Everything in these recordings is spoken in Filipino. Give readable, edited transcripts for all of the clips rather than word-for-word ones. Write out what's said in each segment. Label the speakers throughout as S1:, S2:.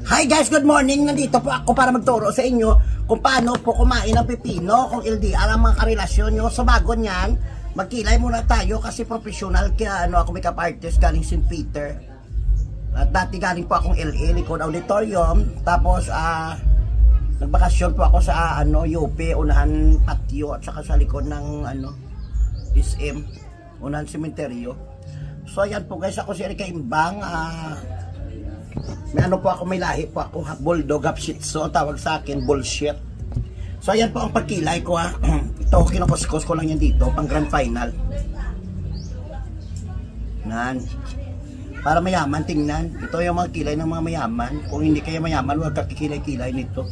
S1: Hi guys, good morning. Nandito po ako para magturo sa inyo kung paano po kumain ng pipino, kung LDR ang mga karelasyon nyo. So bago nyan, magkilay muna tayo kasi professional kaya ako makeup artist galing St. Peter. At dati galing po akong LA, Likod Auditorium. Tapos nagbakasyon po ako sa UP, unahan patio at saka sa likod ng SM, unahan sementeryo. So ayan po guys, ako si Erika Imbang. May po ako, may lahi po ako, bulldog, half shih tzu, tawag sa akin, bullshit. So ayan po ang pagkilay ko Ito, kinukuskus ko lang yan dito, pang grand final. Nan. Para mayaman, tingnan. Ito yung mga kilay ng mga mayaman. Kung hindi kayo mayaman, huwag kakikilay-kilay nito.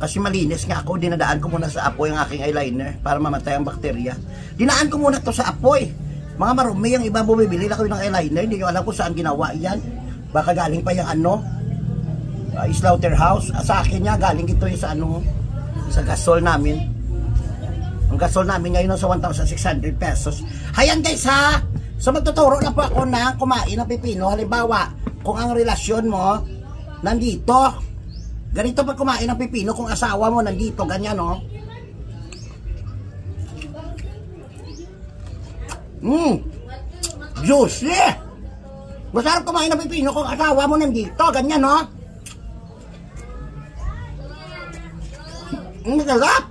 S1: Kasi malinis nga ako, dinadaan ko muna sa apoy ang aking eyeliner para mamatay ang bakterya. Dinaan ko muna to sa apoy. Mga marumi, yung iba bumibili na kayo ng eyeliner, hindi ko alam kung saan ginawa yan. Baka galing pa yung slaughterhouse. Sa akin niya, galing ito yung sa gasol namin. Ang gasol namin ngayon sa 1,600 pesos. Hayan guys ha! So magtuturo na po ako na kumain ng pipino. Halimbawa, kung ang relasyon mo nandito, ganito pag kumain ng pipino, kung asawa mo nandito, ganyan juicy! Masarap kumain ng pipino kung asawa mo nandito, ganyan Masarap!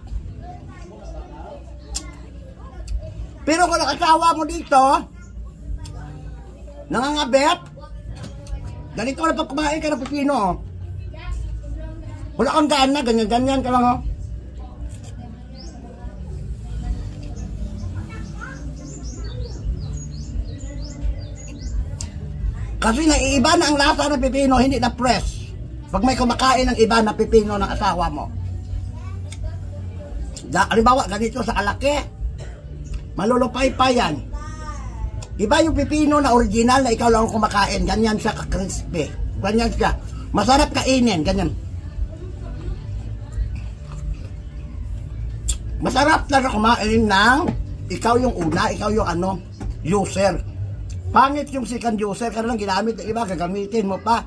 S1: Pero kung asawa mo dito, nangangabet, ganito na pag kumain ka ng pipino, wala kang gana, ganyan-ganyan ka lang Kasi naiiba na ang lasa ng pipino, hindi na fresh. Pag may kumakain ng iba na pipino ng asawa mo. Halimbawa, ganito sa kalaki, malulupay pa yan. Iba yung pipino na original na ikaw lang kumakain, ganyan siya ka-crispy. Ganyan siya. Masarap kainin, ganyan. Masarap na kumain ng ikaw yung una, ikaw yung user. Pangit yung second user, ka lang ginamit ng iba, gagamitin mo pa.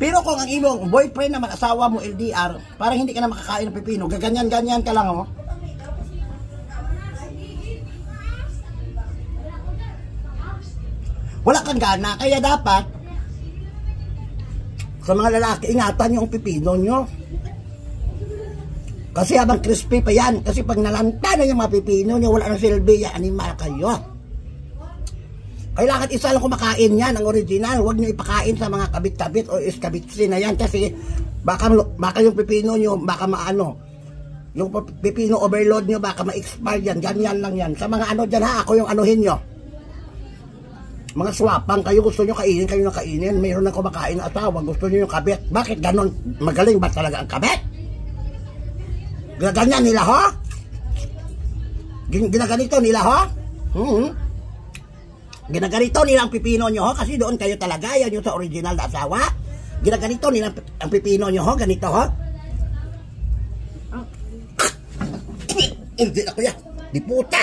S1: Pero kung ang imong boyfriend naman, asawa mo, LDR, parang hindi ka na makakain ng pipino, gaganyan-ganyan ka lang Wala kang gana, kaya dapat sa mga lalaki, ingatan yung pipino nyo. Kasi habang crispy pa yan, kasi pag nalanta na yung mga pipino nyo, wala na silbi, animal kayo. Kailangan isa lang kumakain yan, ang original. Huwag nyo ipakain sa mga kabit-kabit o iskabitsi na yan kasi baka yung pipino nyo, baka yung pipino overload nyo, baka ma-expire yan. Ganyan lang yan. Sa mga dyan ako yung anuhin nyo. Mga swapang, kayo gusto nyo kainin, kayo na kainin. Mayroon na kumakain na asawa, gusto nyo yung kabit. Bakit ganon? Magaling ba talaga ang kabit? Ganyan nila ginaganito nila Ginaganito nila ang pipino nyo kasi doon kayo talaga, yan yung sa original na asawa. Ginaganito nila ang pipino nyo ganito Hindi ako yan, di puta.